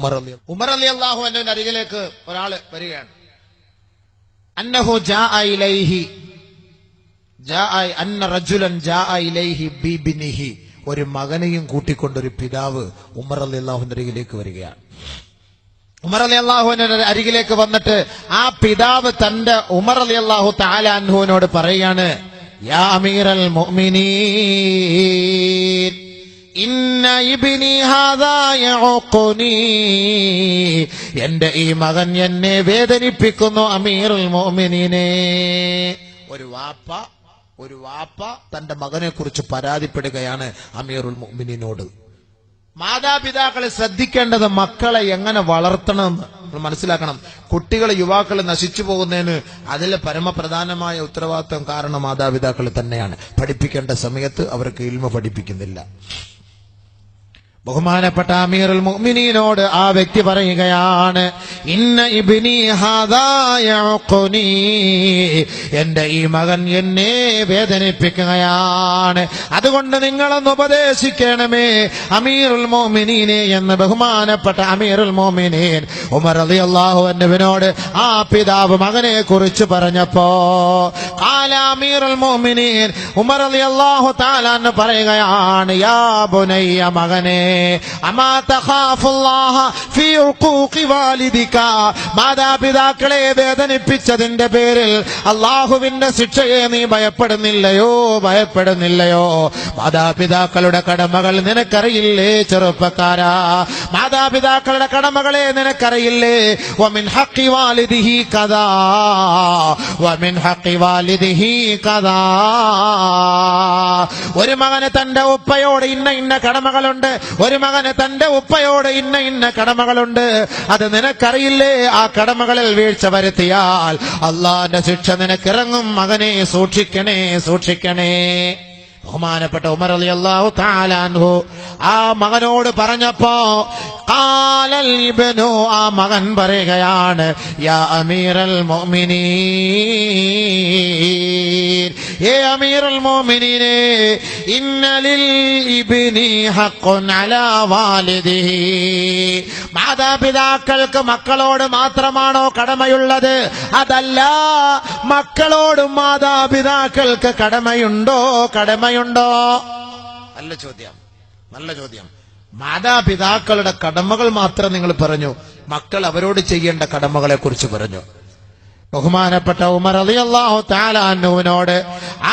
ഉമർ റളിയല്ലാഹു അൻഹുവിന്റെ അരികിലേക്ക് ഒരാള് വരികയാണ്. അന്നഹു അന്ന റജുലൻ ജാഅ ഇലൈഹി ബിബിനിഹി, ഒരു മകനെയും കൂട്ടിക്കൊണ്ടൊരു പിതാവ് ഉമർ റളിയല്ലാഹുവിന്റെ അരികിലേക്ക് വരികയാണ്. ഉമർ റളിയല്ലാഹുവിന്റെ അരികിലേക്ക് വന്നിട്ട് ആ പിതാവ് തന്റെ ഉമർ റളിയല്ലാഹു തആല അൻഹുവിനോട് പറയാണ്, യാ അമീറൽ മുഅ്മിനീൻ ഇന്ന ഇബ്നി ഹാദാ യഉഖുനി, എന്റെ ഈ മകൻ എന്നെ വേദനിപ്പിക്കുന്നു അമീറുൽ മുഅ്മിനീനെ. ഒരു വാപ്പ തന്റെ മകനെ കുറിച്ച് പരാതിപ്പെടുകയാണ് അമീറുൽ മുഅ്മിനീനോട്. മാതാപിതാക്കളെ ശ്രദ്ധിക്കേണ്ടത് മക്കളെ എങ്ങനെ വളർത്തണമെന്ന് നമ്മൾ മനസ്സിലാക്കണം. കുട്ടികൾ യുവാക്കൾ നശിച്ചു പോകുന്നതിന് അതിലെ പരമപ്രധാനമായ ഉത്തരവാദിത്വം കാരണം മാതാപിതാക്കൾ തന്നെയാണ്. പഠിപ്പിക്കേണ്ട സമയത്ത് അവർക്ക് ഇൽമ പഠിപ്പിക്കുന്നില്ല. ബഹുമാനപ്പെട്ട അമീറുൽ മുഅ്മിനീനോട് ആ വ്യക്തി പറയുകയാണ്, ഇന്ന ഇബ്നി ഹാദാ യഉഖുനി, എന്റെ ഈ മകൻ എന്നെ വേദനിപ്പിക്കുകയാണ്, അതുകൊണ്ട് നിങ്ങളൊന്ന് ഉപദേശിക്കണമേ അമീറുൽ മുഅ്മിനീനെ എന്ന് ബഹുമാനപ്പെട്ട അമീറുൽ മുഅ്മിനീൻ ഉമർ റളിയല്ലാഹു അൻഹുവിനോട് ആ പിതാവ് മകനെ കുറിച്ച് പറഞ്ഞപ്പോ ഖാല അമീറുൽ മുഅ്മിനീൻ ഉമർ റളിയല്ലാഹു തആല എന്ന് പറയുകയാണ്, യാ ബുനയ്യ, മകനെ, അമാ തഖാഫുല്ലാഹ ഫീ ഉഖൂഖി വാലിദിക, മാതാപിതാക്കളെ വേദനിപ്പിച്ചതിന്റെ പേരിൽ അല്ലാഹുവിന്റെ ശിക്ഷയെ നീ ഭയപ്പെടുന്നില്ലയോ? മാതാപിതാക്കളുടെ കടമകൾ നിനക്കറിയില്ലേ ചെറുപ്പക്കാരാ? മാതാപിതാക്കളുടെ കടമകളെ നിനക്കറിയില്ലേ? വമിൻ ഹഖി വാലിദിഹി കദാ വമിൻ ഹഖി വാലിദിഹി കദാ, ഒരു മകന് തന്റെ ഉപ്പയോട് ഇന്ന കടമകളുണ്ട്, ഒരു മകന് തന്റെ ഉപ്പയോട് ഇന്ന കടമകളുണ്ട്. അത് നിനക്കറിയില്ലേ? ആ കടമകളിൽ വീഴ്ച വരുത്തിയാൽ അള്ളാന്റെ ശിക്ഷ നിനക്കിറങ്ങും. മകനെ സൂക്ഷിക്കണേ. ബഹുമാനപ്പെട്ട ഉമർ റളിയല്ലാഹു തആല അൻഹു ആ മകനോട് പറഞ്ഞപ്പോ ഖാലൽ ഇബ്നു, ആ മകൻ പറയുകയാണ്, യാ അമീറൽ മുഅ്മിനീൻ, ഏ അമീറുൽ മുഅ്മിനീനെ, ഇന്ന ലിൽ ഇബ്നി ഹഖ്ഖുൻ അലാ വാലിദിഹി, മാതാപിതാക്കൾക്ക് മക്കളോട് മാത്രമാണോ കടമയുള്ളത്? അതല്ല, മക്കളോടും മാതാപിതാക്കൾക്ക് കടമയുണ്ടോ? നല്ല ചോദ്യം. മാതാപിതാക്കളുടെ കടമകൾ മാത്രം നിങ്ങൾ പറഞ്ഞു, മക്കൾ അവരോട് ചെയ്യേണ്ട കടമകളെ കുറിച്ച് പറഞ്ഞു. ബഹുമാനപ്പെട്ട ഉമർ റളിയല്ലാഹു തആല അൻഹുവിനോട്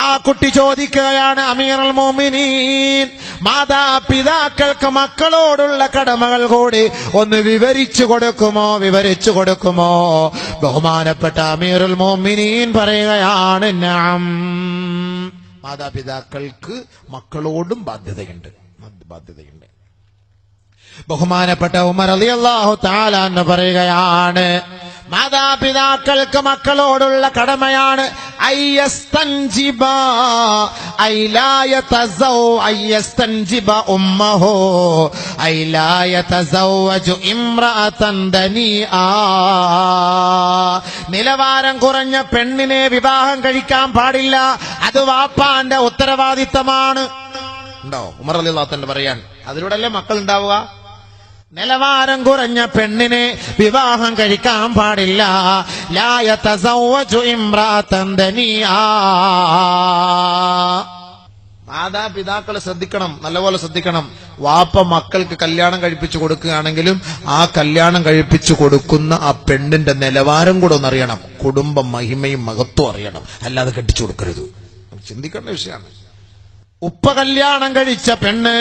ആ കുട്ടി ചോദിക്കുകയാണ്, അമീറുൽ മുഅ്മിനീൻ, മാതാപിതാക്കൾക്ക് മക്കളോടുള്ള കടമകൾ കൂടി ഒന്ന് വിവരിച്ചു കൊടുക്കുമോ? ബഹുമാനപ്പെട്ട അമീറുൽ മുഅ്മിനീൻ പറയുകയാണ്, നഅം, മാതാപിതാക്കൾക്ക് മക്കളോടും ബാധ്യതയുണ്ട്. ബഹുമാനപ്പെട്ട ഉമർ റളിയല്ലാഹു തആല എന്ന് പറയുകയാണ്, മാതാപിതാക്കൾക്ക് മക്കളോടുള്ള കടമയാണ് അയ്യസ്തൻജിബ ഉമ്മഹു അയ്ലായതസവ്വജു ഇംറഅതൻ ദനിആ, നിലവാരം കുറഞ്ഞ പെണ്ണിനെ വിവാഹം കഴിക്കാൻ പാടില്ല. അത് വാപ്പാന്റെ ഉത്തരവാദിത്തമാണ്. ഉണ്ടോ? ഉമർ റളിയല്ലാഹു തആല പറയാൻ, അതിലൂടെയല്ലേ മക്കൾ ഉണ്ടാവുക. നിലവാരം കുറഞ്ഞ പെണ്ണിനെ വിവാഹം കഴിക്കാൻ പാടില്ല. ലാ യതസവ്വജു ഇംറഅതൻ ദനിആ. മാതാപിതാക്കൾ ശ്രദ്ധിക്കണം, നല്ലപോലെ ശ്രദ്ധിക്കണം. വാപ്പ മക്കൾക്ക് കല്യാണം കഴിപ്പിച്ചു കൊടുക്കുകയാണെങ്കിലും ആ കല്യാണം കഴിപ്പിച്ചു കൊടുക്കുന്ന ആ പെണ്ണിന്റെ നിലവാരം കൂടെ ഒന്നറിയണം, കുടുംബ മഹിമയും മഹത്വം അറിയണം, അല്ലാതെ കെട്ടിച്ചു കൊടുക്കരുത്. ചിന്തിക്കേണ്ട വിഷയമാണ്. ഉപ്പ കല്യാണം കഴിച്ച പെണ്ണ്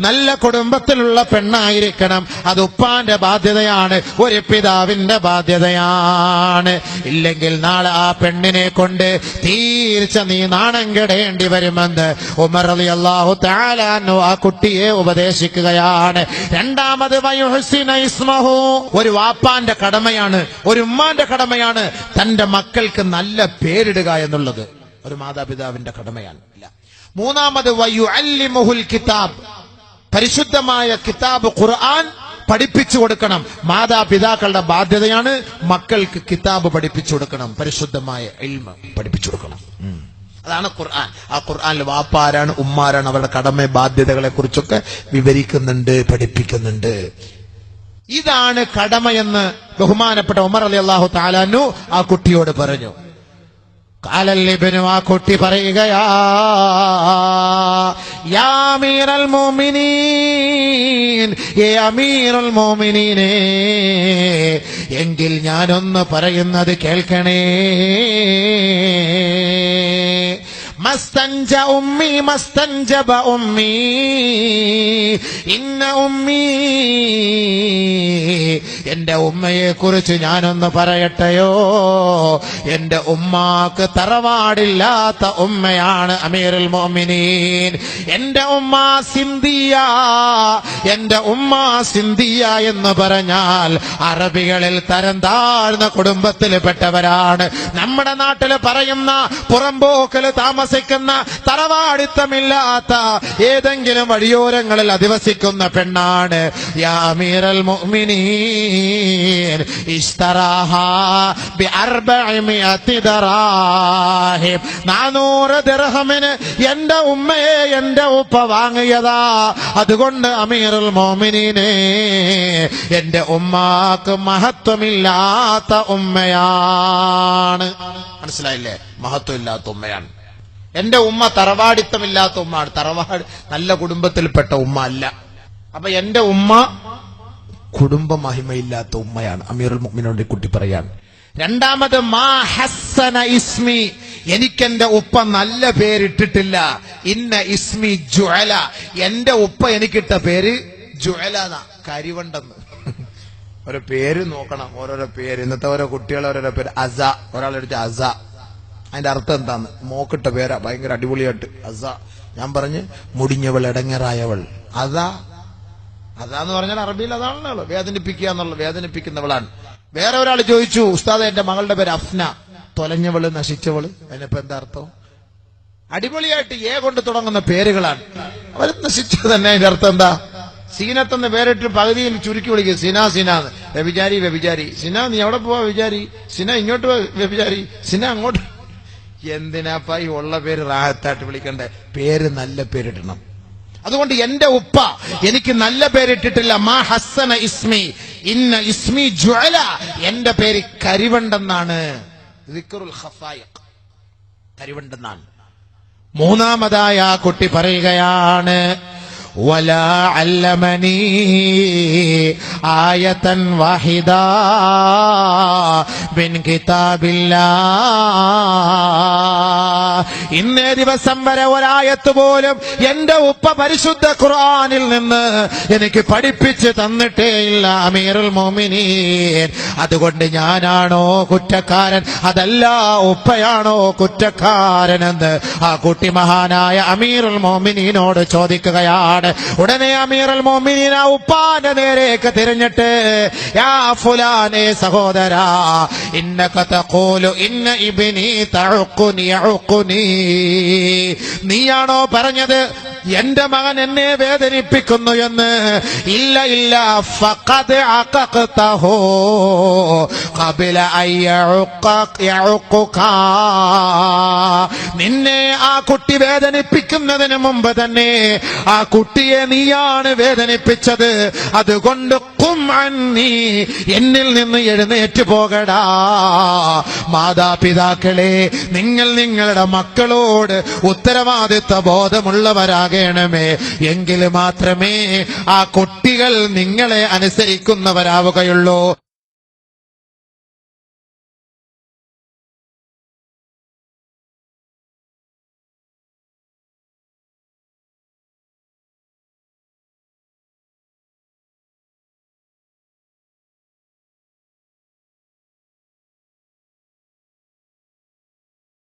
നല്ല കുടുംബത്തിലുള്ള പെണ്ണായിരിക്കണം. അത് ഉപ്പാന്റെ ബാധ്യതയാണ്, ഒരു പിതാവിന്റെ ബാധ്യതയാണ്. ഇല്ലെങ്കിൽ നാളെ ആ പെണ്ണിനെ കൊണ്ട് തീർച്ച നീ നാണം കെടേണ്ടി വരുമെന്ന് ഉമർ റളിയല്ലാഹു തആല അൻഹു ആ കുട്ടിയെ ഉപദേശിക്കുകയാണ്. രണ്ടാമത് വയുഹ്സിന ഇസ്മഹു, ഒരു വാപ്പാന്റെ കടമയാണ്, ഒരു ഉമ്മാന്റെ കടമയാണ് തന്റെ മക്കൾക്ക് നല്ല പേരിടുക എന്നുള്ളത്. ഒരു മാതാപിതാവിന്റെ കടമയാണ്. മൂന്നാമത് വയുഅല്ലിമുഹുൽ കിതാബ്, പരിശുദ്ധമായ കിതാബ് ഖുർആൻ പഠിപ്പിച്ചു കൊടുക്കണം. മാതാപിതാക്കളുടെ ബാധ്യതയാണ് മക്കൾക്ക് കിതാബ് പഠിപ്പിച്ചു കൊടുക്കണം, പരിശുദ്ധമായ ഇൽമ പഠിപ്പിച്ചു കൊടുക്കണം. അതാണ് ഖുർആൻ. ആ ഖുർആനിൽ വാപ്പാരാണ്, ഉമ്മാരാണ്, അവരുടെ കടമ ബാധ്യതകളെ കുറിച്ചൊക്കെ വിവരിക്കുന്നുണ്ട്, പഠിപ്പിക്കുന്നുണ്ട്. ഇതാണ് കടമയെന്ന് ബഹുമാനപ്പെട്ട ഉമർ റളിയല്ലാഹു തആല അൻഹു ആ കുട്ടിയോട് പറഞ്ഞു. കാലല്ലിബ്നു, ആ കുട്ടി പറയുകയാ, യാ അമീറൽ മുഅ്മിനീൻ, ഏ അമീറുൽ മുഅ്മിനീനേ, എങ്കിൽ ഞാനൊന്ന് പറയുന്നത് കേൾക്കണേ. മസ്തൻജ ഉമ്മി മസ്തൻജബ ഉമ്മി ഇന്ന ഉമ്മി, എന്റെ ഉമ്മയെ കുറിച്ച് ഞാനൊന്ന് പറയട്ടെയോ. എന്റെ ഉമ്മാക്ക് തറവാടില്ലാത്ത ഉമ്മയാണ് അമീറുൽ മുഅ്മിനീൻ. എന്റെ ഉമ്മ സിന്ധിയ, എന്റെ ഉമ്മ സിന്ധിയ എന്ന് പറഞ്ഞാൽ അറബികളിൽ തരം താഴ്ന്ന കുടുംബത്തിൽപ്പെട്ടവരാണ്. നമ്മുടെ നാട്ടിൽ പറയുന്ന പുറമ്പോക്കൽ താമസിക്കുന്ന തറവാടിത്തമില്ലാത്ത ഏതെങ്കിലും വഴിയോരങ്ങളിൽ അധിവസിക്കുന്ന പെണ്ണാണ്. യാ അമീറൽ മുഅ്മിനീൻ ഇശ്തറാഹാ ബി400 ദറാഹിം, 400 ദിർഹമിന് എന്റെ ഉമ്മയെ എന്റെ ഉപ്പ വാങ്ങിയതാ. അതുകൊണ്ട് അമീറുൽ മുഅ്മിനീനെ, എന്റെ ഉമ്മാക്ക് മഹത്വമില്ലാത്ത ഉമ്മയാണ്. മനസ്സിലായില്ലേ? മഹത്വമില്ലാത്ത ഉമ്മയാണ്. എന്റെ ഉമ്മ തറവാടിത്തമില്ലാത്ത ഉമ്മയാണ്. തറവാട് നല്ല കുടുംബത്തിൽപ്പെട്ട ഉമ്മ അല്ല. അപ്പൊ എന്റെ ഉമ്മ കുടുംബ മഹിമയില്ലാത്ത ഉമ്മയാണ്. അമീറുൽ മുഅ്മിനീനോട് കുട്ടി പറയാണ്. രണ്ടാമത്, മാ ഹസ്സന ഇസ്മി, എനിക്കെന്റെ ഉപ്പ നല്ല പേരിട്ടിട്ടില്ല. ഇന്ന ഇസ്മി ജുഅല, എന്റെ ഉപ്പ എനിക്കിട്ട പേര് ജുഅല, കരിവണ്ടെന്ന്. ഒരു പേര് നോക്കണം, ഓരോരോ പേര്. ഇന്നത്തെ ഓരോ കുട്ടികളെ ഓരോരോ പേര്. അസ, ഒരാളെടുത്ത് അസ, അതിന്റെ അർത്ഥം എന്താന്ന്? മോക്കിട്ട പേരാ, ഭയങ്കര അടിപൊളിയായിട്ട് അസ. ഞാൻ പറഞ്ഞ് മുടിഞ്ഞവൾ, ഇടങ്ങറായവൾ. അതാന്ന് പറഞ്ഞാൽ അറബിയിൽ അതാണല്ലോ വേദനിപ്പിക്കുക എന്നുള്ളത്, വേദനിപ്പിക്കുന്നവളാണ്. വേറെ ഒരാൾ ചോദിച്ചു, ഉസ്താദ് എന്റെ മകളുടെ പേര് അഫ്ന, തൊലഞ്ഞവള്, നശിച്ചവള്. അതിനിപ്പോ എന്താ അർത്ഥം? അടിപൊളിയായിട്ട് ഏ കൊണ്ട് തുടങ്ങുന്ന പേരുകളാണ്. അവർ നശിച്ചത് തന്നെ. അതിന്റെ അർത്ഥം എന്താ? സീനത്തെന്ന് പേരിട്ട് പകുതിയിൽ ചുരുക്കി വിളിക്കുക, സിന സിനാന്ന്. വ്യഭിചാരി വ്യഭിചാരി. സിന നീ എവിടെ പോവാ വ്യഭിചാരി? സിന ഇങ്ങോട്ട് വ്യഭിചാരി, സിന അങ്ങോട്ട്. എന്തിനാപ്പ ഈ ഉള്ള പേര് റാഹത്തായിട്ട് വിളിക്കണ്ടേ? പേര് നല്ല പേരിടണം. അതുകൊണ്ട് എന്റെ ഉപ്പ എനിക്ക് നല്ല പേരിട്ടിട്ടില്ല. മാ ഹസ്സന ഇസ്മി ഇന്ന ഇസ്മി ജുഅല, എന്റെ പേര് കരിവണ്ടെന്നാണ്. ദിക്റുൽ ഖഫായിഖ്, കരിവണ്ടെന്നാണ്. മൂന്നാമതായ ആ കുട്ടി പറയുകയാണ്, വലാ അല്ലമനി ആയതൻ വാഹിദ മിൻ കിതാബില്ലാഹ്, ഇന്നേ ദിവസം വരെ ഒരായത്ത് പോലും എന്റെ ഉപ്പ പരിശുദ്ധ ഖുർആനിൽ നിന്ന് എനിക്ക് പഠിപ്പിച്ച് തന്നിട്ടേ ഇല്ല അമീറുൽ മുഅ്മിനീൻ. അതുകൊണ്ട് ഞാനാണോ കുറ്റക്കാരൻ, അതല്ല ഉപ്പയാണോ കുറ്റക്കാരനെന്ന് ആ കുട്ടി മഹാനായ അമീറുൽ മുഅ്മിനീനോട് ചോദിക്കുകയാണ്. ഉടനെ അമീറുൽ മുഅ്മിനീൻ ആ ഉപ്പാന്റെ നേരേക്ക് തിരിഞ്ഞിട്ട്, യാ ഫുലാനെ, സഹോദരാ, ഇന്നക തഖൂലു ഇന്ന ഇബ്നി തഅഖുനി യഅഖുനി, നീയാണോ പറഞ്ഞത് എന്റെ മകൻ എന്നെ വേദനിപ്പിക്കുന്നു എന്ന്? ഇല്ല ഇല്ല, ഫഖദ് അഖഖതഹു ഖബല അയ്യഉഖക, നിന്നെ ആ കുട്ടി വേദനിപ്പിക്കുന്നതിന് മുമ്പ് തന്നെ ആ കുട്ടിയെ നീയാണ് വേദനിപ്പിച്ചത്. അതുകൊണ്ട് ഖും അന്നി, എന്നിൽ നിന്ന് എഴുന്നേറ്റ് പോകടാ. മാതാപിതാക്കളെ, നിങ്ങൾ നിങ്ങളുടെ മക്കളോട് ഉത്തരവാദിത്വ ബോധമുള്ളവരാകണമേ. എങ്കിൽ മാത്രമേ ആ കുട്ടികൾ നിങ്ങളെ അനുസരിക്കുന്നവരാവുകയുള്ളൂ.